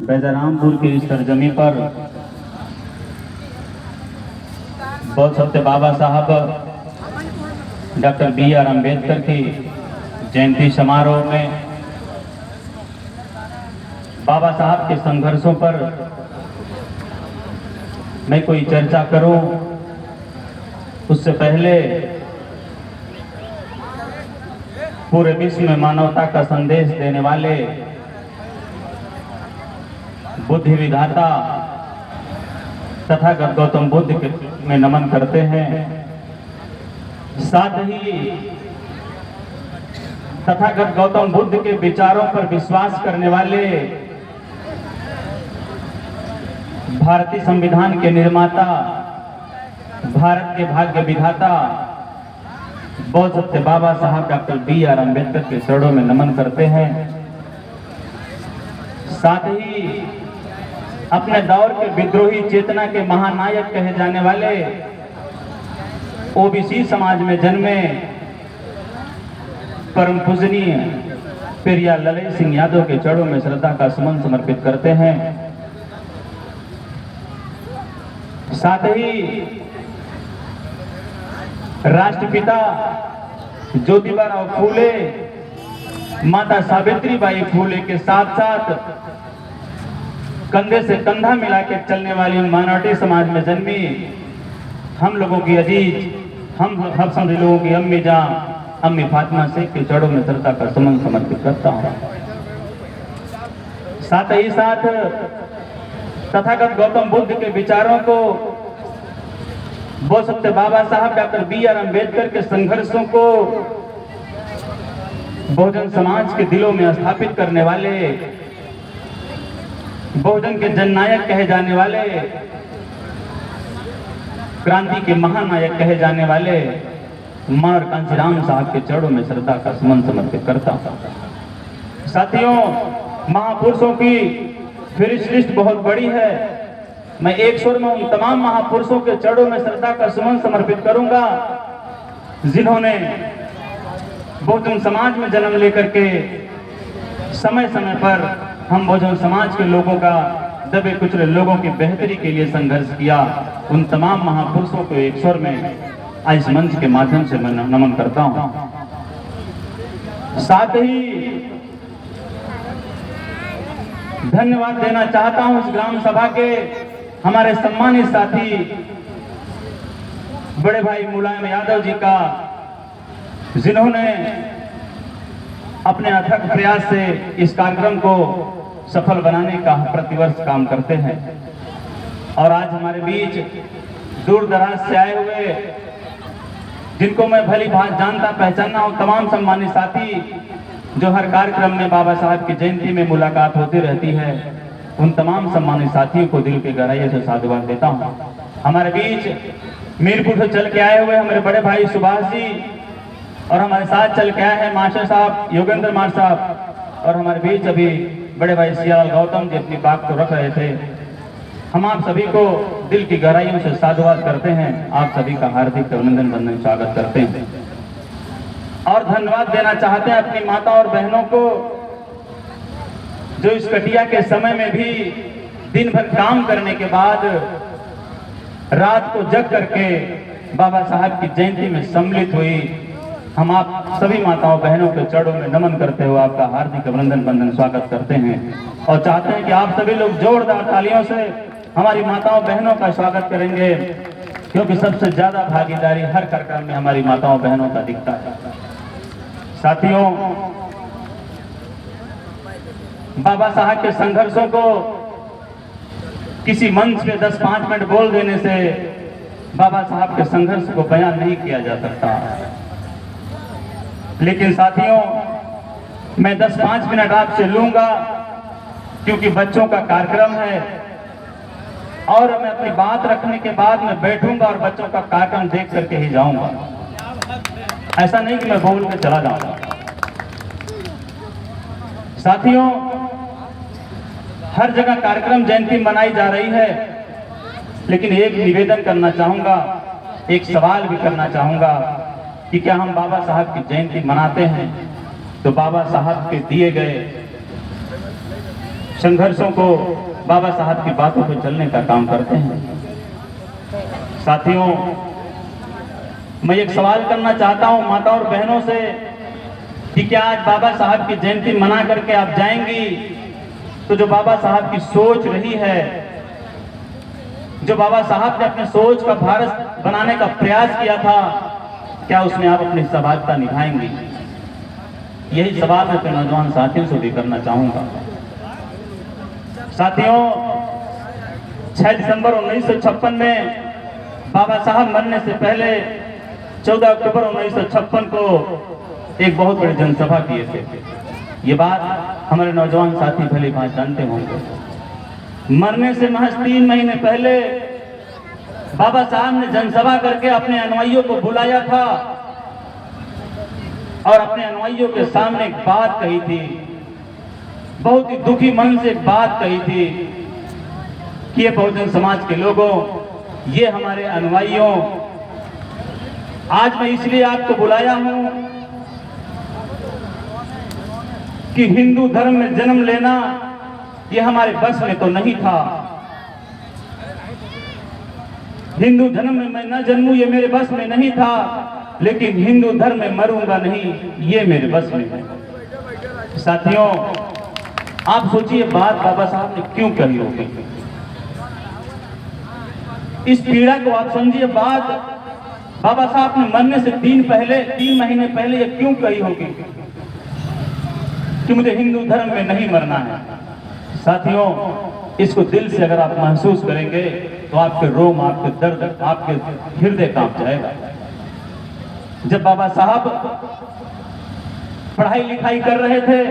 बैजरामपुर की इस सरजमी पर बहुत सत्य बाबा साहब डॉक्टर B.R. अम्बेडकर की जयंती समारोह में बाबा साहब के संघर्षों पर मैं कोई चर्चा करूं, उससे पहले पूरे विश्व में मानवता का संदेश देने वाले बुद्धि विधाता तथागत गौतम बुद्ध में नमन करते हैं। साथ ही तथागत गौतम बुद्ध के विचारों पर विश्वास करने वाले भारतीय संविधान के निर्माता, भारत के भाग्य विधाता बहुत सत्य बाबा साहब डॉक्टर B.R. अम्बेडकर के चरणों में नमन करते हैं। साथ ही अपने दौर के विद्रोही चेतना के महानायक कहे जाने वाले ओबीसी समाज में जन्मे परम पूजनीय पेरियार ललई सिंह यादव के चरणों में श्रद्धा का सुमन समर्पित करते हैं। साथ ही राष्ट्रपिता ज्योतिबा फूले, माता सावित्रीबाई फूले के साथ साथ कंधे से कंधा मिला के चलने वाली माइनॉरिटी समाज में जन्मी हम लोगों की अजीज, हम सभी लोगों की अम्मी जान अम्मी फातिमा शेख के चरणों में श्रद्धा का सुमन समर्पित करता हूं। साथ ही साथ तथागत गौतम बुद्ध के विचारों को, बोल सकते बाबा साहब डॉक्टर B.R. अम्बेडकर के संघर्षों को बहुजन समाज के दिलों में स्थापित करने वाले, बहुजन के जननायक कहे जाने वाले, क्रांति के महानायक कहे जाने वाले मार कांशीराम साहब के चरणों में श्रद्धा का सुमन समर्पित करता हूं। साथियों, महापुरुषों की फहरिस्त लिस्ट बहुत बड़ी है। मैं एक स्वर में उन तमाम महापुरुषों के चरणों में श्रद्धा का सुमन समर्पित करूंगा जिन्होंने बहुजन समाज में जन्म लेकर के समय समय पर हम बहुजन समाज के लोगों का, दबे कुचले लोगों की बेहतरी के लिए संघर्ष किया। उन तमाम महापुरुषों को एक स्वर में आज इस मंच के माध्यम से मैं नमन करता हूं। साथ ही धन्यवाद देना चाहता हूं इस ग्राम सभा के हमारे सम्मानित साथी बड़े भाई मुलायम यादव जी का, जिन्होंने अपने अथक प्रयास से इस कार्यक्रम को सफल बनाने का प्रतिवर्ष काम करते हैं। और आज हमारे बीच दूर दराज से आए हुए, जिनको मैं भली भांति जानता पहचानना हूं, तमाम सम्मानित साथी जो हर कार्यक्रम में बाबा साहब की जयंती में मुलाकात होती रहती है, उन तमाम सम्मानित साथियों को दिल की गहराई से साधुवाद देता हूं। हमारे बीच मीरपुर से चल के आए हुए हमारे बड़े भाई सुभाष जी, और हमारे साथ चल के आए हैं मास्टर साहब योगेंद्र मार साहब, और हमारे बीच अभी बड़े भाई सियालाल गौतम जी अपनी बात को रख रहे थे। हम आप सभी को दिल की गहराइयों से साधुवाद करते हैं, आप सभी का हार्दिक अभिनंदन वंदन स्वागत करते हैं। और धन्यवाद देना चाहते हैं अपनी माता और बहनों को, जो इस कटिया के समय में भी दिन भर काम करने के बाद रात को जग करके बाबा साहब की जयंती में सम्मिलित हुई। हम आप सभी माताओं बहनों के चरणों में नमन करते हुए आपका हार्दिक अभिनंदन वंदन स्वागत करते हैं, और चाहते हैं कि आप सभी लोग जोरदार तालियों से हमारी माताओं बहनों का स्वागत करेंगे, क्योंकि सबसे ज्यादा भागीदारी हर कार्यक्रम में हमारी माताओं बहनों का दिखता है। साथियों, बाबा साहब के संघर्षों को किसी मंच पे 10-5 मिनट बोल देने से बाबा साहब के संघर्ष को बयान नहीं किया जा सकता। लेकिन साथियों, मैं 10-5 मिनट आपसे लूंगा, क्योंकि बच्चों का कार्यक्रम है, और मैं अपनी बात रखने के बाद मैं बैठूंगा और बच्चों का कार्यक्रम देख करके ही जाऊंगा। ऐसा नहीं कि मैं बोल के चला जाऊंगा। साथियों, हर जगह कार्यक्रम जयंती मनाई जा रही है, लेकिन एक निवेदन करना चाहूंगा, एक सवाल भी करना चाहूंगा कि क्या हम बाबा साहब की जयंती मनाते हैं तो बाबा साहब के दिए गए संघर्षों को बाबा साहब की बातों पर चलने का काम करते हैं। साथियों, मैं एक सवाल करना चाहता हूं माता और बहनों से कि क्या आज बाबा साहब की जयंती मना करके आप जाएंगी तो जो बाबा साहब की सोच रही है, जो बाबा साहब ने अपने सोच का भारत बनाने का प्रयास किया था, क्या उसमें आप अपनी सहभागिता निभाएंगी? यही सवाल मैं अपने नौजवान साथियों से भी करना चाहूंगा। साथियों, 6 दिसंबर 1956 में बाबा साहब मरने से पहले 14 अक्टूबर 1956 को एक बहुत बड़ी जनसभा किए थे। ये बात हमारे नौजवान साथी भली भांति जानते होंगे। मरने से महज 3 महीने पहले बाबा साहब ने जनसभा करके अपने अनुयायियों को बुलाया था और अपने अनुयायियों के सामने एक बात कही थी, बहुत ही दुखी मन से एक बात कही थी कि ये बहुजन समाज के लोगों, ये हमारे अनुयायियों, आज मैं इसलिए आपको बुलाया हूं कि हिंदू धर्म में जन्म लेना ये हमारे बस में तो नहीं था। हिंदू धर्म में मैं न जन्मूं ये मेरे बस में नहीं था, लेकिन हिंदू धर्म में मरूंगा नहीं ये मेरे बस में है। साथियों, आप सोचिए बात बाबा साहब ने क्यों कही होगी। इस पीड़ा को आप समझिए, बात बाबा साहब ने मरने से 3 महीने पहले ये क्यों कही होगी कि मुझे हिंदू धर्म में नहीं मरना है। साथियों, इसको दिल से अगर आप महसूस करेंगे तो आपके रोम, आपके दर्द, आपके हृदय कांप जाएगा। जब बाबा साहब पढ़ाई लिखाई कर रहे थे,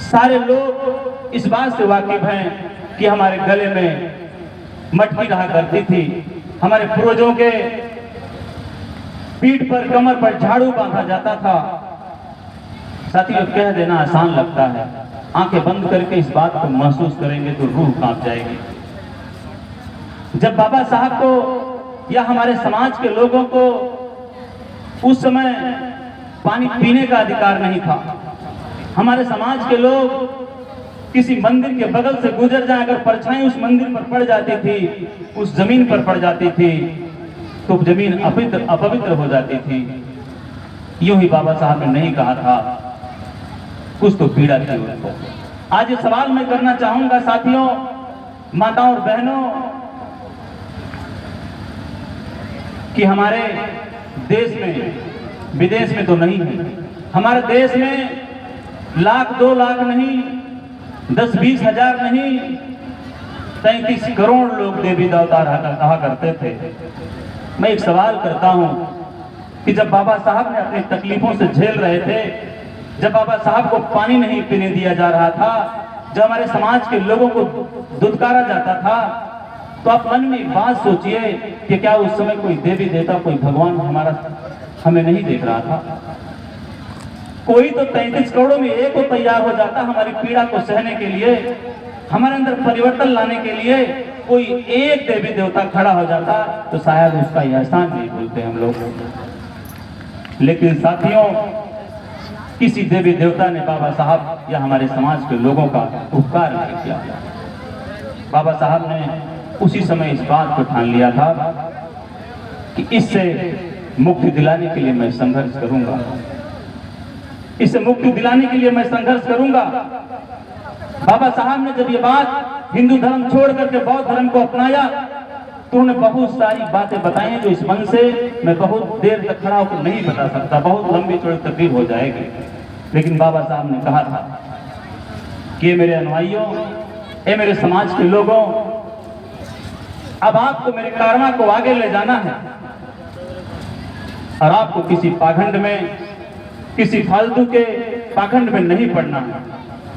सारे लोग इस बात से वाकिफ हैं कि हमारे गले में मटकी रहा करती थी, हमारे पूर्वजों के पीठ पर, कमर पर झाड़ू बांधा जाता था। साथियों, कह देना आसान लगता है, आंखें बंद करके इस बात को महसूस करेंगे तो रूह कांप जाएगी। जब बाबा साहब को या हमारे समाज के लोगों को उस समय पानी पीने का अधिकार नहीं था, हमारे समाज के लोग किसी मंदिर के बगल से गुजर जाए, अगर परछाई उस मंदिर पर पड़ जाती थी, उस जमीन पर पड़ जाती थी, तो जमीन अपवित्र हो जाती थी। यूं ही बाबा साहब ने नहीं कहा था, कुछ तो पीड़ा थी उनको। आज ये सवाल मैं करना चाहूंगा साथियों, माताओं और बहनों, कि हमारे देश में, विदेश में तो नहीं है, हमारे देश में 1 लाख 2 लाख नहीं, 10-20 हजार नहीं, 33 करोड़ लोग देवी देवता कहा करते थे। मैं एक सवाल करता हूं कि जब बाबा साहब ने अपनी तकलीफों से झेल रहे थे, जब बाबा साहब को पानी नहीं पीने दिया जा रहा था, जब हमारे समाज के लोगों को दुत्कारा जाता था, तो आप मन में एक बात सोचिए कि क्या उस समय कोई देवी देवता, कोई भगवान हमें नहीं देख रहा था? कोई तो 33 करोड़ों में एक को तैयार हो जाता हमारी पीड़ा को सहने के लिए, हमारे अंदर परिवर्तन लाने के लिए कोई एक देवी देवता खड़ा हो जाता, तो शायद उसका एहसान नहीं भूलते हम लोग। लेकिन साथियों, किसी देवी देवता ने बाबा साहब या हमारे समाज के लोगों का उपकार नहीं किया। बाबा साहब ने उसी समय इस बात को ठान लिया था कि इससे मुक्ति दिलाने के लिए मैं संघर्ष करूंगा, इससे मुक्ति दिलाने के लिए मैं संघर्ष करूंगा। बाबा साहब ने जब ये बात हिंदू धर्म छोड़ करके बौद्ध धर्म को अपनाया, तो उन्होंने बहुत सारी बातें बताई जो इस मन से मैं बहुत देर तक खड़ा होकर नहीं बता सकता, बहुत लंबी चौड़ी तकरीर हो जाएगी। लेकिन बाबा साहब ने कहा था कि ये मेरे अनुयायियों, ये मेरे समाज के लोगों, अब आपको मेरे कारवां को आगे ले जाना है और आपको किसी पाखंड में, किसी फालतू के पाखंड में नहीं पड़ना है।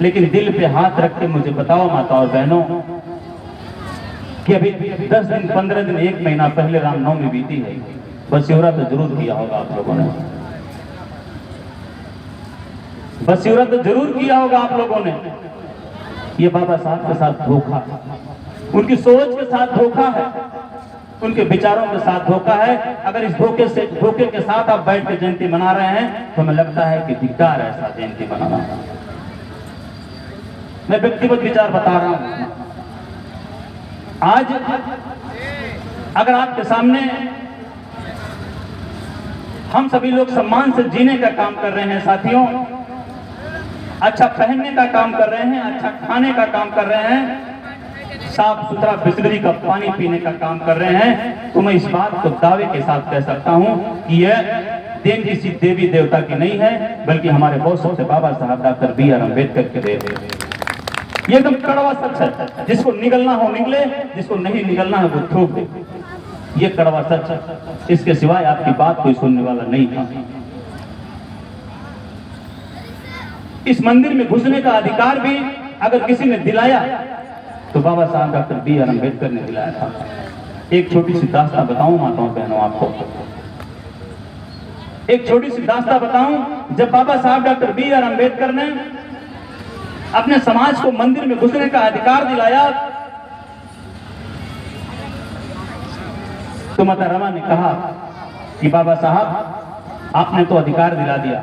लेकिन दिल पे हाथ रख के मुझे बताओ माता और बहनों कि अभी 10 दिन, 15 दिन, 1 महीना पहले रामनवमी बीती है, बसियोरा तो जरूर किया होगा आप लोगों ने, बसियोरा तो जरूर किया होगा आप लोगों ने। ये बाबा साहब के साथ धोखा, उनकी सोच के साथ धोखा है, उनके विचारों के साथ धोखा है। अगर इस धोखे के साथ आप बैठ के जयंती मना रहे हैं तो हमें लगता है कि धिक्कार है ऐसा जयंती मनाना। मैं व्यक्तिगत विचार बता रहा हूं। आज अगर आपके सामने हम सभी लोग सम्मान से जीने का काम कर रहे हैं साथियों, अच्छा पहनने का काम कर रहे हैं, अच्छा खाने का काम कर रहे हैं, साफ सुथरा बिजली का पानी पीने का काम कर रहे हैं, तो मैं इस बात को दावे के साथ कह सकता हूं कि यह देन किसी देवी देवता की नहीं है, बल्कि हमारे बहुत सबसे बाबा साहब डॉक्टर B.R. अम्बेडकर के देन है। ये एकदम कड़वा सच है, जिसको निगलना हो निगले, जिसको नहीं निगलना है वो थूक दे। ये कड़वा सच है, इसके सिवाय आपकी बात कोई सुनने वाला नहीं था। इस मंदिर में घुसने का अधिकार भी अगर किसी ने दिलाया तो बाबा साहब डॉक्टर B.R. अम्बेडकर ने दिलाया था। एक छोटी सी दास्तां बताऊं माताओं बहनों आपको, एक छोटी सी दास्तां बताऊं। जब बाबा साहब डॉक्टर B.R. अम्बेडकर ने अपने समाज को मंदिर में घुसने का अधिकार दिलाया तो माता रमा ने कहा कि बाबा साहब आपने तो अधिकार दिला दिया,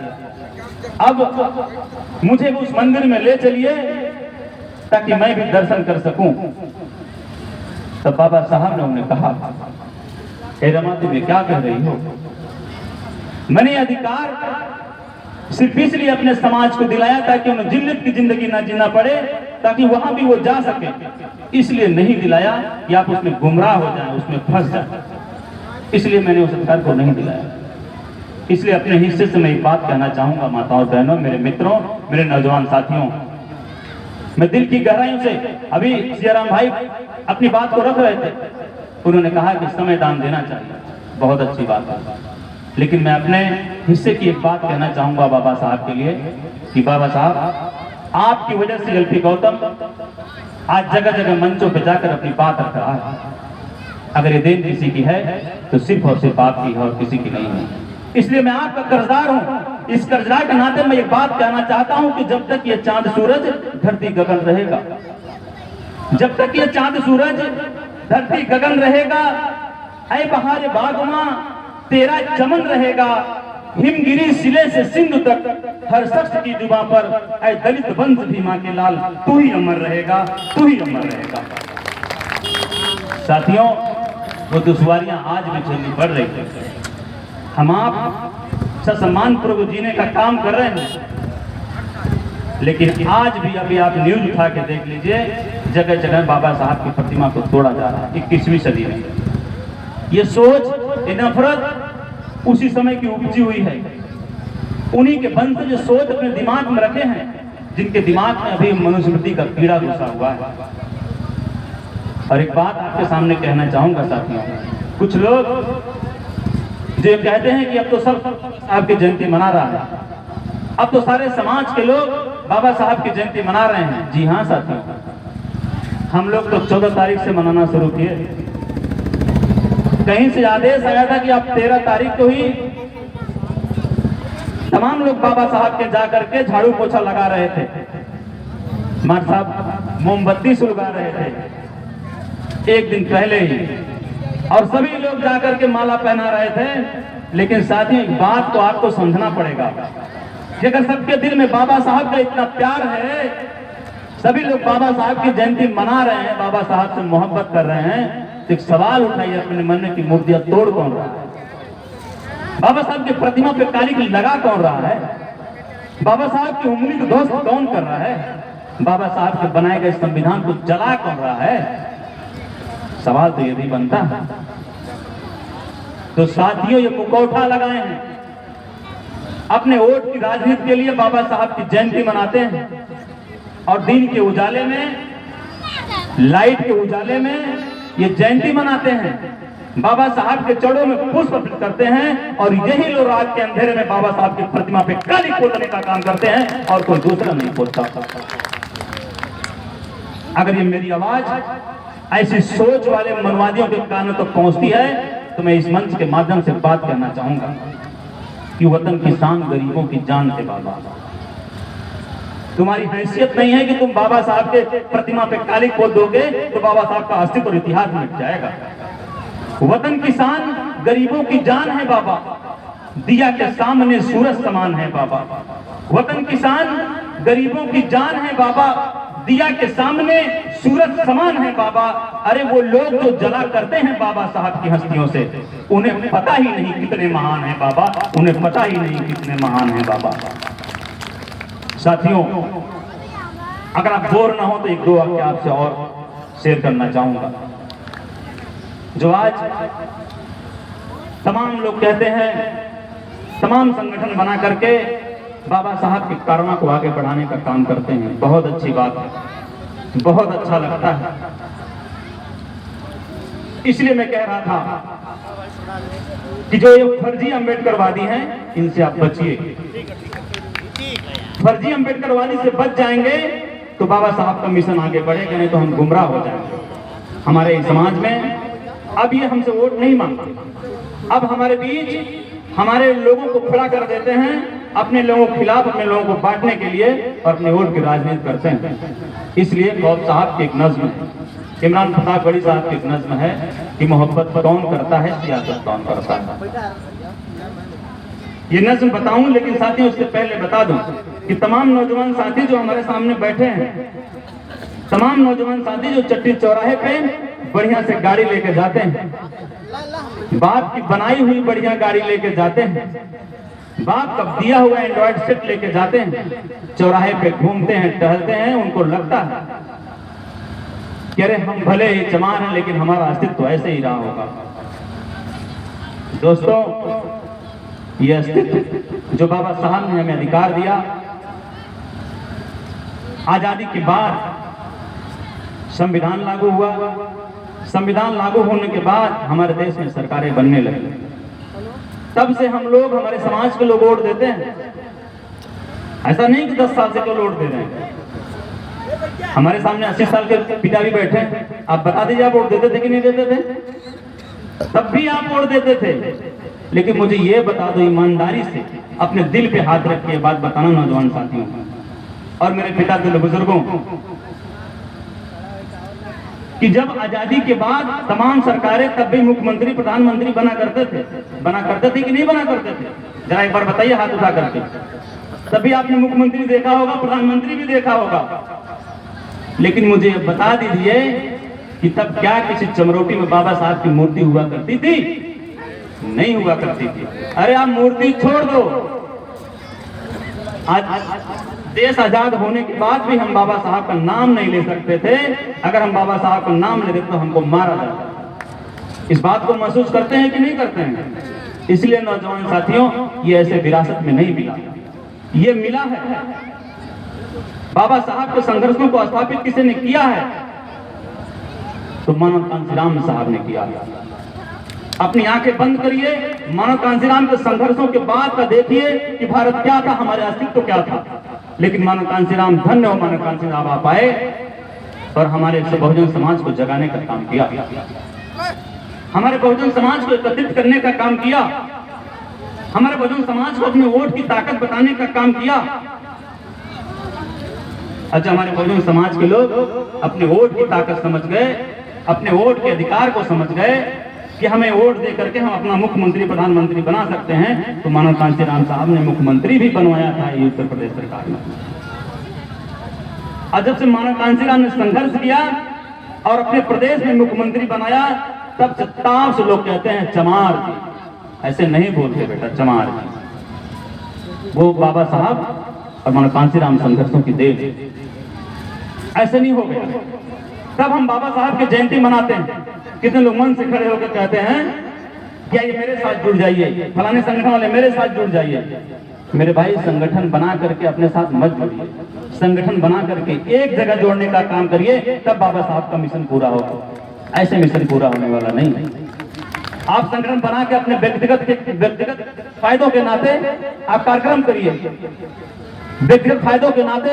अब मुझे उस मंदिर में ले चलिए ताकि मैं भी दर्शन कर सकूं। तब बाबा साहब ने उन्हें कहा, हे रमा तुम ये क्या कह रही हो? मैंने अधिकार सिर्फ इसलिए अपने समाज को दिलाया ताकि उन्हें जिल्लत की जिंदगी ना जीना पड़े, ताकि वहां भी वो जा सके। इसलिए नहीं दिलाया कि आप उसमें गुमराह हो जाएं, उसमें फंस जाएं। इसलिए मैंने उस अधिकार को नहीं दिलाया। इसलिए अपने हिस्से से मैं एक बात कहना चाहूंगा माताओं बहनों, मेरे मित्रों, मेरे नौजवान साथियों, मैं दिल की गहराइयों से, अभी सियाराम भाई अपनी बात को रख रहे थे, उन्होंने कहा कि समय दान देना चाहिए, बहुत अच्छी बात है, लेकिन मैं अपने हिस्से की एक बात कहना चाहूंगा बाबा साहब के लिए कि बाबा साहब आपकी वजह से एलपी गौतम आज जगह जगह मंचों पर जाकर अपनी बात रख रहा है। अगर ये देन किसी की है तो सिर्फ और सिर्फ आपकी है और किसी की नहीं है। इसलिए मैं आपका कर्जदार हूं। इस कर्जदार के नाते मैं ये बात कहना चाहता हूं कि जब तक ये चांद सूरज धरती गगन रहेगा, जब तक ये चांद सूरज धरती गगन रहेगा, ऐ बहार बागमा तेरा चमन रहेगा, हिमगिरी सिले से सिंधु तक हर शख्स की जुबां पर ऐ दलित वंश भीमा के लाल तू ही अमर रहेगा, तू ही अमर रहेगा। साथियों, वो दुश्वारियां आज भी झेलनी पड़ रही है। हम आप सम्मान पूर्वक जीने का काम कर रहे हैं, लेकिन आज भी अभी आप न्यूज उठा के देख लीजिए, जगह जगह बाबा साहब की प्रतिमा को तोड़ा जा रहा है 21वीं सदी में। ये सोच, ये नफरत उसी समय की उपजी हुई है। उन्हीं के वंश जो सोच अपने दिमाग में रखे हैं, जिनके दिमाग में अभी मनुस्मृति का कीड़ा घुसा हुआ है। और एक बात आपके सामने कहना चाहूंगा साथियों, कुछ लोग जो कहते हैं कि अब तो सब आपकी जयंती मना रहा है, अब तो सारे समाज के लोग बाबा साहब की जयंती मना रहे हैं। जी हाँ साथियों, हम लोग तो 14 तारीख से मनाना शुरू किए। कहीं से आदेश आया था कि आप 13 तारीख को ही तमाम लोग बाबा साहब के जाकर के झाड़ू पोछा लगा रहे थे, मार साहब मोमबत्ती सुलगा रहे थे एक दिन पहले ही, और सभी लोग जाकर के माला पहना रहे थे। लेकिन साथियों, एक बात तो आपको समझना पड़ेगा कि अगर सबके दिल में बाबा साहब का इतना प्यार है, सभी लोग बाबा साहब की जयंती मना रहे हैं, बाबा साहब से मोहब्बत कर रहे हैं, तो एक सवाल उठाइए अपने मन में कि मूर्तियां तोड़ कौन रहा है? बाबा साहब की प्रतिमा पे काली लगा कौन रहा है? बाबा साहब की उंगली को ध्वस्त कौन कर रहा है? बाबा साहब के बनाए गए संविधान को जला कौन रहा है? सवाल तो ये भी बनता है। तो साथियों, ये मुखौटा लगाए हैं, अपने वोट की राजनीति के लिए बाबा साहब की जयंती मनाते हैं, और दिन के उजाले में, लाइट के उजाले में ये जयंती मनाते हैं, बाबा साहब के चरणों में पुष्प अर्पित करते हैं, और यही लोग रात के अंधेरे में बाबा साहब की प्रतिमा पे काली पोतने का काम करते हैं, और कोई दूसरा नहीं पोतता। अगर ये मेरी आवाज ऐसी सोच वाले मनवादियों के कानों तक पहुंचती है, तो मैं इस मंच के माध्यम से बात करना चाहूंगा कि वतन की शान गरीबों की जान थे बाबा। तुम्हारी हैसियत नहीं है कि तुम बाबा साहब के प्रतिमा पे काली पोत दोगे तो बाबा साहब का अस्तित्व और इतिहास मिट जाएगा। वतन की शान गरीबों की जान है बाबा, दिया के सामने सूरज समान है बाबा। वतन की शान गरीबों की जान है बाबा, दिया के सामने सूरज समान है बाबा। अरे वो लोग जो जला करते हैं बाबा साहब की हस्तियों से, उन्हें पता ही नहीं कितने महान हैं बाबा, उन्हें पता ही नहीं कितने महान हैं बाबा। साथियों, अगर आप बोर ना हो तो एक दो वाक्य आपसे और शेयर करना चाहूंगा। जो आज तमाम लोग कहते हैं, तमाम संगठन बना करके बाबा साहब की कारणों को आगे बढ़ाने का काम करते हैं, बहुत अच्छी बात है, बहुत अच्छा लगता है। इसलिए मैं कह रहा था कि जो ये फर्जी अंबेडकरवादी हैं, इनसे आप बचिए। फर्जी अंबेडकरवादी से बच जाएंगे तो बाबा साहब का मिशन आगे बढ़ेगा, नहीं तो हम गुमराह हो जाएंगे। हमारे समाज में अब ये हमसे वोट नहीं मांगते, अब हमारे बीच हमारे लोगों को खड़ा कर देते हैं, अपने लोगों के खिलाफ अपने लोगों को बांटने के लिए और अपने वोट की राजनीति करते हैं। इसलिए गौब साहब की एक नज्म है, इमरान प्रताप गढ़ी साहब की एक नज्म है कि मोहब्बत कौन करता है, सियासत कौन करता है। ये नज्म बताऊं, लेकिन साथियों उससे पहले बता दूं कि तमाम नौजवान साथी जो हमारे सामने बैठे हैं, तमाम नौजवान साथी जो चट्टी चौराहे पे बढ़िया से गाड़ी लेके जाते हैं, बाप की बनाई हुई बढ़िया गाड़ी लेके जाते हैं, बाप का दिया हुआ एंड्रॉइड सेट लेके जाते हैं, चौराहे पे घूमते हैं, टहलते हैं, उनको लगता है कि अरे हम भले ही चमार हैं लेकिन हमारा अस्तित्व तो ऐसे ही रहा होगा। दोस्तों, ये अस्तित्व जो बाबा साहब ने हमें अधिकार दिया, आजादी के बाद संविधान लागू हुआ, संविधान लागू होने के बाद हमारे देश में सरकारें बनने लगी, तब से हम लोग, हमारे समाज के लोग वोट देते हैं। ऐसा नहीं कि 10 साल से कोई वोट दे रहे हैं। हमारे सामने 80 साल के पिता भी बैठे हैं, आप बता दीजिए आप वोट देते थे कि नहीं देते थे? तब भी आप वोट देते थे। लेकिन मुझे ये बता दो ईमानदारी से, अपने दिल पे हाथ रख के बात बताना नौजवान साथियों और मेरे पिता के बुजुर्गों, कि जब आजादी के बाद तमाम सरकारें तब भी मुख्यमंत्री प्रधानमंत्री बना करते थे कि नहीं बना करते थे? जरा एक बार बताइए हाथ उठा करके। तभी आपने मुख्यमंत्री देखा होगा, प्रधानमंत्री भी देखा होगा। लेकिन मुझे बता दीजिए कि तब क्या किसी चमरोटी में बाबा साहब की मूर्ति हुआ करती थी? नहीं हुआ करती थी। अरे आप मूर्ति छोड़ दो, आज देश आजाद होने के बाद भी हम बाबा साहब का नाम नहीं ले सकते थे। अगर हम बाबा साहब का नाम ले देते तो हमको मारा जाता। इस बात को महसूस करते हैं कि नहीं करते हैं? इसलिए नौजवान साथियों, ये ऐसे विरासत में नहीं मिला, ये मिला है। बाबा साहब के संघर्षों को स्थापित किसी ने किया है तो मानव कांशीराम साहब ने किया। अपनी आंखें बंद करिए, मानव कांशीराम के संघर्षों के बाद का देखिए कि भारत क्या था, हमारे अस्तित्व क्या था। लेकिन मानव कांशीराम, धन्य हो मानव कांशीराम, आप आए और हमारे बहुजन समाज को जगाने का काम किया, हमारे बहुजन समाज को एकत्रित करने का काम किया, हमारे बहुजन समाज को अपने वोट की ताकत बताने का काम किया। अच्छा, हमारे बहुजन समाज के लोग अपने वोट की ताकत समझ गए, अपने वोट के अधिकार को समझ गए कि हमें वोट दे करके हम अपना मुख्यमंत्री प्रधानमंत्री बना सकते हैं। तो मानव कांशीराम साहब ने मुख्यमंत्री भी बनवाया था ये उत्तर प्रदेश सरकार में। और जब से मानव कांशीराम ने संघर्ष किया और अपने प्रदेश में मुख्यमंत्री बनाया, तब से ताव से लोग कहते हैं चमार जी। ऐसे नहीं बोलते बेटा, चमार जी। वो बाबा साहब और मानव कांशीराम संघर्षों की देन, ऐसे नहीं हो गया। तब हम बाबा साहब की जयंती मनाते हैं, कितने लोग मन से खड़े होकर कहते हैं क्या ये मेरे साथ जुड़ जाइए, फलाने संगठन वाले मेरे साथ जुड़ जाइए। मेरे भाई, संगठन बना करके अपने साथ मत जुड़िए, संगठन बना करके एक जगह जोड़ने का काम करिए, तब बाबा साहब का मिशन पूरा होगा। ऐसे मिशन पूरा होने वाला नहीं है। आप संगठन बना के अपने व्यक्तिगत फायदों के नाते आप कार्यक्रम करिए, व्यक्तिगत फायदों के नाते,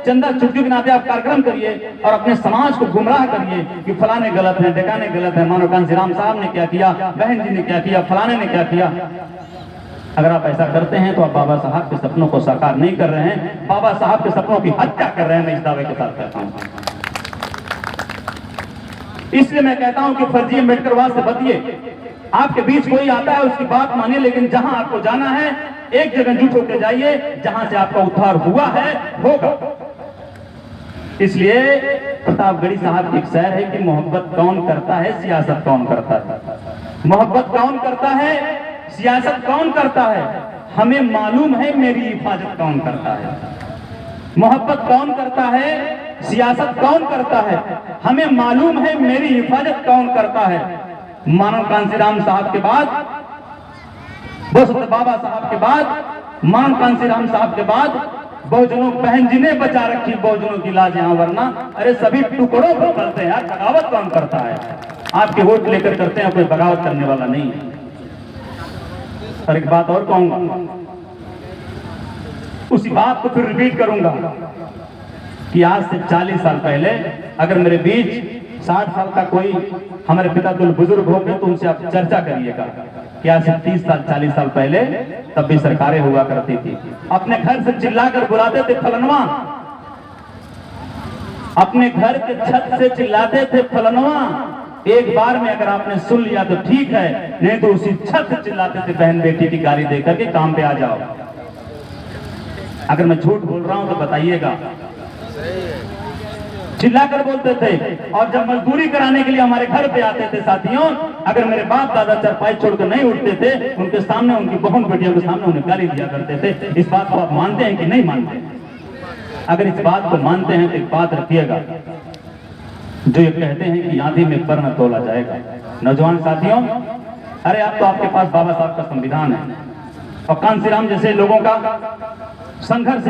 चंदा चुटकी के नाते आप कार्यक्रम करिए और अपने समाज को गुमराह करिए कि फलाने गलत है, ढकाने गलत है, मानव कांशीराम साहब ने क्या किया, बहन जी ने क्या किया, फलाने ने क्या किया। अगर आप ऐसा करते हैं तो आप बाबा साहब के सपनों को साकार नहीं कर रहे हैं, बाबा साहब के सपनों की हत्या कर रहे हैं। मैं इस दावे के साथ कहता हूं। इसलिए मैं कहता हूं कि फर्जी अम्बेडकरवाद से बचिए। आपके बीच कोई आता है उसकी बात मानिए, लेकिन जहां आपको जाना है एक जगह जुट होकर जाइए, जहां से आपका उद्धार हुआ है होगा। इसलिए प्रतापगढ़ी साहब की एक शेर है कि मोहब्बत कौन करता है, सियासत कौन करता है। मोहब्बत कौन करता है, सियासत कौन करता है, हमें मालूम है मेरी हिफाजत कौन करता है। मोहब्बत कौन करता है, सियासत कौन करता है, हमें मालूम है मेरी हिफाजत कौन करता है। मानव कांसीराम साहब के बाद, बोसत बाबा साहब के बाद, मानव कांसीराम साहब के बाद बहुजनों बहन जी ने बचा रखी बहुजनों की लाज यहाँ, वरना अरे सभी टुकड़ों पर करते हैं यार। बगावत कौन करता है, आपके वोट लेकर करते हैं, कोई बगावत करने वाला नहीं है। और एक बात और कहूंगा, उसी बात को फिर रिपीट करूंगा कि आज से 40 साल पहले अगर मेरे बीच 60 साल का कोई हमारे पिता तुल बुजुर्ग हो गए तो उनसे आप चर्चा करिएगा कि आज से 30 साल 40 साल पहले तब भी सरकारें हुआ करती थी। अपने घर से चिल्लाकर बुलाते थे फलनवा, अपने घर के छत से चिल्लाते थे फलनवा। एक बार में अगर आपने सुन लिया तो ठीक है, नहीं तो उसी छत से चिल्लाते थे बहन बेटी की गाली देकर के काम पे आ जाओ। अगर मैं झूठ बोल रहा हूं तो बताइएगा। चिल्लाकर बोलते थे। और जब मजदूरी कराने के लिए हमारे घर पे आते थे साथियों, अगर मेरे बाप दादा चारपाई छोड़कर नहीं उठते थे, उनके सामने, उनकी बहन बेटियों के सामने उन्हें गाली दिया करते थे। इस बात को आप मानते हैं कि नहीं मानते? अगर इस बात को मानते हैं तो एक बात रखिएगा, जो ये कहते हैं कि आंधी में पर न तोला जाएगा। नौजवान साथियों, अरे अब तो आपके पास बाबा साहब का संविधान है और कांसीराम जैसे लोगों का संघर्ष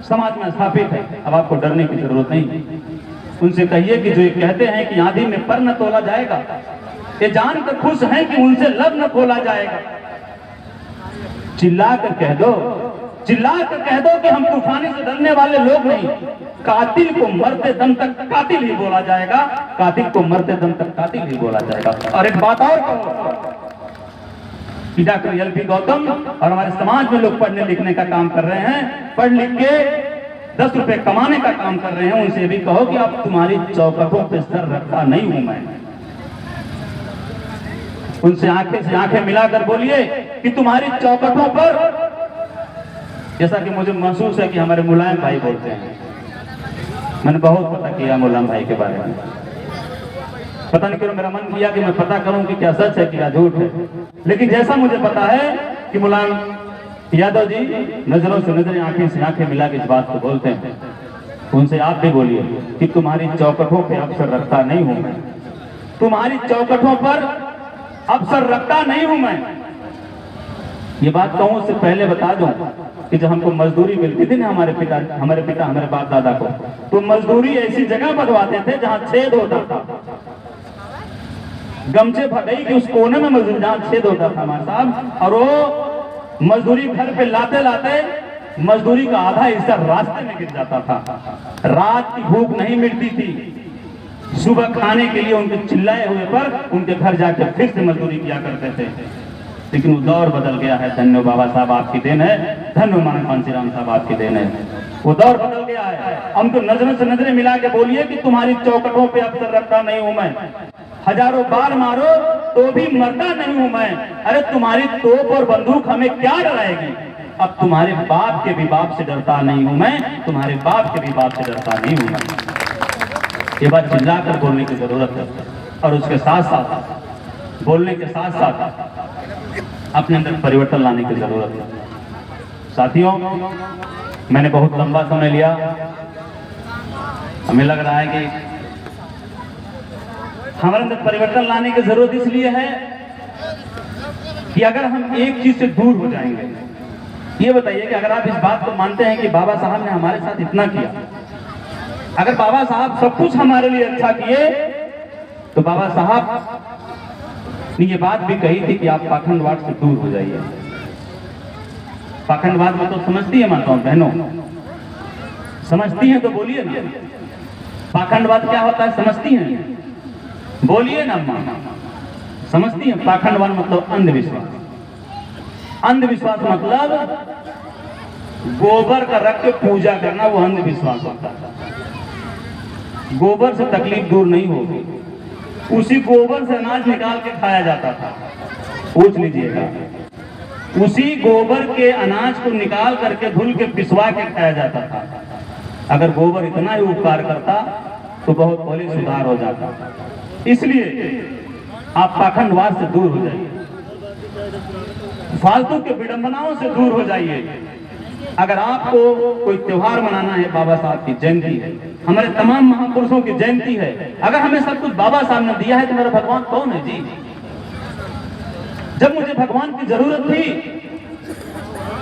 समाज में स्थापित है। अब आपको डरने की जरूरत नहीं। उनसे कहिए कि जो ये कहते हैं कि आंधी में पर न तोला जाएगा, ये जानकर खुश हैं कि उनसे लब न खोला जाएगा। चिल्ला कर कह दो, चिल्ला कर कह दो कि हम तूफानी से डरने वाले लोग नहीं। कातिल को मरते दम तक कातिल ही बोला जाएगा, कातिल को मरते दम तक कातिल ही बोला जाएगा। और एक बात और कहो कि डॉक्टर एल.पी. गौतम और हमारे समाज में लोग पढ़ने लिखने का काम कर रहे हैं, पढ़ लिख के 10 रुपए कमाने का काम कर रहे हैं। उनसे भी कहो कि अब तुम्हारी चौकटों पे सर रखा नहीं हूं मैं। उनसे आंखें से आंखें मिलाकर बोलिए कि तुम्हारी चौकटों पर, जैसा कि मुझे महसूस है कि हमारे मुलायम भाई बोलते हैं, मैंने बहुत पता किया मुलायम भाई के बारे में। पता नहीं क्यों मेरा मन किया कि मैं पता करूं कि क्या सच है क्या झूठ है। लेकिन जैसा मुझे पता है कि मुलायम यादव जी नजरों से नजरें, आंखें से आंखें मिला के इस बात को बोलते हैं, उनसे आप भी बोलिए कि तुम्हारी चौकटों पे अवसर रखता नहीं हूं मैं। तुम्हारी चौकटों पर अवसर रखता नहीं हूं मैं। ये बात कहूं उससे पहले बता दूं कि जब हमको मजदूरी मिलती थी ना, हमारे पिता हमारे बाप दादा को, तो मजदूरी ऐसी जगह बंधवाते थे जहां छेद होता था। गमछे फटई के उस कोने में मजदूरी, जहां छेद होता था हमारे साहब, और वो मजदूरी घर पे लाते लाते मजदूरी का आधा हिस्सा रास्ते में गिर जाता था। रात की भूख नहीं मिलती थी, सुबह खाने के लिए उनके चिल्लाए हुए पर उनके घर जाकर फिर से मजदूरी किया करते थे। लेकिन वो दौर बदल गया है। धन्य बाबा साहब आपकी देन है, धन्य मानव कांसीराम साहब आपकी देन है। वो दौर बदल गया है। हम तो नजरों से नजरें मिला के बोलिए कि तुम्हारी चौकटों पे अवसर रखता नहीं हूं मैं। हजारों बार मारो तो भी मरता नहीं हूं मैं। अरे तुम्हारी तोप और बंदूक हमें क्या डराएगी? अब तुम्हारे बाप के भी बाप से डरता नहीं हूं मैं, तुम्हारे बाप के भी बाप से डरता नहीं हूं मैं। ये बात चिल्लाकर बोलने की जरूरत है। और उसके साथ साथ, बोलने के साथ साथ अपने अंदर परिवर्तन लाने की जरूरत है। साथियों, मैंने बहुत लंबा समय लिया। हमें लग रहा है कि हमारे अंदर परिवर्तन लाने की जरूरत इसलिए है कि अगर हम एक चीज से दूर हो जाएंगे, ये बताइए कि अगर आप इस बात को मानते हैं कि बाबा साहब ने हमारे साथ इतना किया, अगर बाबा साहब सब कुछ हमारे लिए अच्छा किए, तो बाबा साहब ने ये बात भी कही थी कि आप पाखंडवाद से दूर हो जाइए। पाखंडवाद में तो समझती है माताओं बहनों, समझती हैं तो बोलिए ना। पाखंडवाद क्या होता है समझती हैं? बोलिए ना मां, समझती हैं? पाखंडवाद मतलब अंधविश्वास। अंधविश्वास मतलब गोबर का रख के पूजा करना, वो अंधविश्वास होता है। गोबर से तकलीफ दूर नहीं होगी, उसी गोबर से अनाज निकाल के खाया जाता था। पूछ लीजिएगा, उसी गोबर के अनाज को निकाल करके धुल के पिसवा के खाया जाता था। अगर गोबर इतना ही उपकार करता तो बहुत पहले सुधार हो जाता। इसलिए आप पाखंडवाद से दूर हो जाइए, फालतू के विडंबनाओं से दूर हो जाइए। अगर आपको कोई त्योहार मनाना है, बाबा साहब की जयंती है, हमारे तमाम महापुरुषों की जयंती है, अगर हमें सब कुछ बाबा साहब ने दिया है तो मेरा भगवान कौन है जी? जब मुझे भगवान की जरूरत थी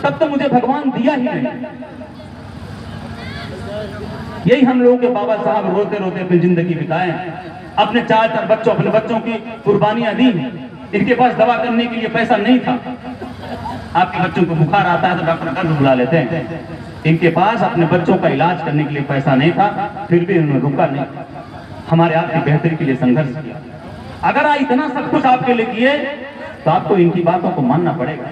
तब तो मुझे भगवान दिया ही नहीं। यही हम लोगों के बाबा साहब रोते रोते अपनी जिंदगी बिताए, अपने 4 बच्चों, अपने बच्चों की कुर्बानियां दी। इनके पास दवा करने के लिए पैसा नहीं था। आपके बच्चों को बुखार आता है तो डॉक्टर कर्ज बुला लेते हैं। इनके पास अपने बच्चों का इलाज करने के लिए पैसा नहीं था, फिर भी उन्होंने रुका नहीं, हमारे आपकी बेहतरी के लिए संघर्ष किया। अगर आप इतना सब कुछ आपके लिए किए तो आपको इनकी बातों को मानना पड़ेगा,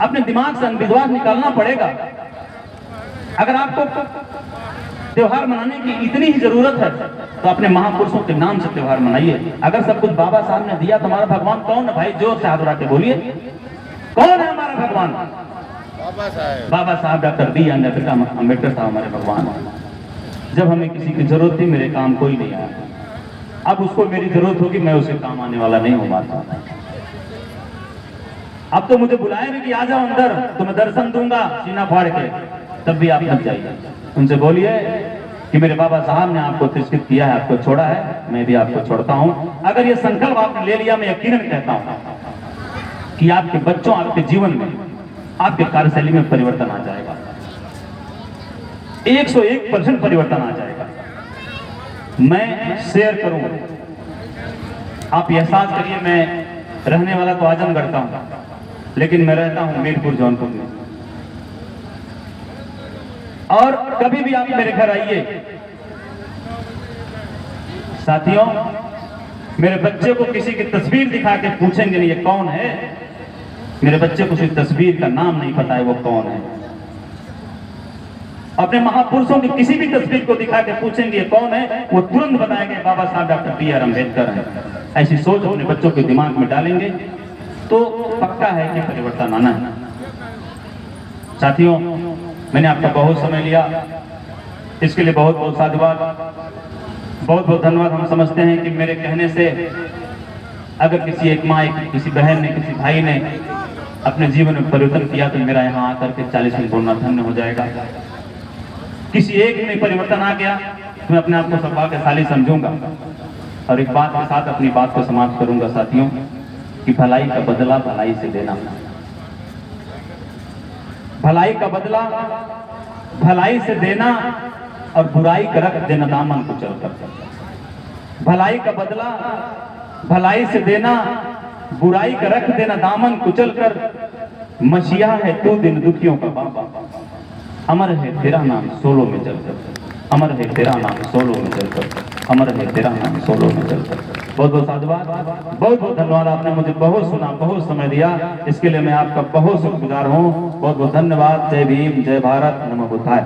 अपने दिमाग से अंधविश्वास निकालना पड़ेगा। अगर आपको त्योहार मनाने की इतनी ही जरूरत है तो अपने महापुरुषों के नाम से त्योहार मनाइए। अगर सब कुछ बाबा साहब ने दिया तो हमारा भगवान कौन है भाई? जोर से हाथ उठा के बोलिए, कौन है हमारा भगवान? बाबा साहब, डॉक्टर बी आर अम्बेडकर साहब हमारे भगवान। जब हमें किसी की जरूरत थी मेरे काम कोई नहीं आया, अब उसको मेरी जरूरत होगी, मैं उसके काम आने वाला नहीं हूं। बात अब तो मुझे बुलाए भी कि आ जाओ अंदर, तो मैं दर्शन दूंगा सीना फाड़ के, तब भी आप मत जाइए। उनसे बोलिए कि मेरे बाबा साहब ने आपको तिरस्कृत किया है, आपको छोड़ा है, मैं भी आपको छोड़ता हूं। अगर ये संकल्प आपने ले लिया, मैं यकीनन कहता हूं कि आपके बच्चों, आपके जीवन में, आपके कार्यशैली में परिवर्तन आ जाएगा, 101% परिवर्तन आ जाएगा। मैं शेयर करूं, आप एहसास करिए, मैं रहने वाला तो आजमगढ़ का हूं, लेकिन मैं रहता हूं मीरपुर जौनपुर में। और कभी भी आप मेरे घर आइए साथियों, मेरे बच्चे को किसी की तस्वीर दिखा के पूछेंगे नहीं ये कौन है, मेरे बच्चे को उस तस्वीर का नाम नहीं पता है वो कौन है। अपने महापुरुषों की किसी भी तस्वीर को दिखा के पूछेंगे ये कौन है, वो तुरंत बताएंगे बाबा साहब डॉक्टर बी आर अम्बेडकर हैं। ऐसी सोच अपने बच्चों के दिमाग में डालेंगे तो पक्का है कि परिवर्तन आना है। साथियों, मैंने आपका बहुत समय लिया, इसके लिए बहुत बहुत साधुवाद, बहुत बहुत धन्यवाद। हम समझते हैं कि मेरे कहने से अगर किसी एक माँ, किसी बहन ने, किसी भाई ने अपने जीवन में परिवर्तन किया तो मेरा यहाँ आकर के 40 मिनट बोलना धन्य हो जाएगा। किसी एक में परिवर्तन आ गया तो मैं अपने आप को सौभाग्यशाली समझूंगा। और एक बात के साथ अपनी बात को समाप्त करूंगा साथियों, कि भलाई का बदला भलाई से देना, भलाई का बदला भलाई से देना और बुराई का रख देना दामन कुचल कर। भलाई का बदला भलाई से देना, बुराई का रख देना दामन कुचल कर। मसीहा है तू दिन दुखियों का बाबा, अमर है तेरा नाम सोलो में चलकर, अमर है तेरा नाम सोलो में चलकर, अमर है तेरा नाम सोलो में चलकर। बहुत बहुत साधुवाद, बहुत बहुत धन्यवाद। आपने मुझे बहुत सुना, बहुत समय दिया, इसके लिए मैं आपका बहुत शुक्रगुजार हूँ। बहुत बहुत धन्यवाद। जय भीम, जय भारत, नमो बुद्धाय।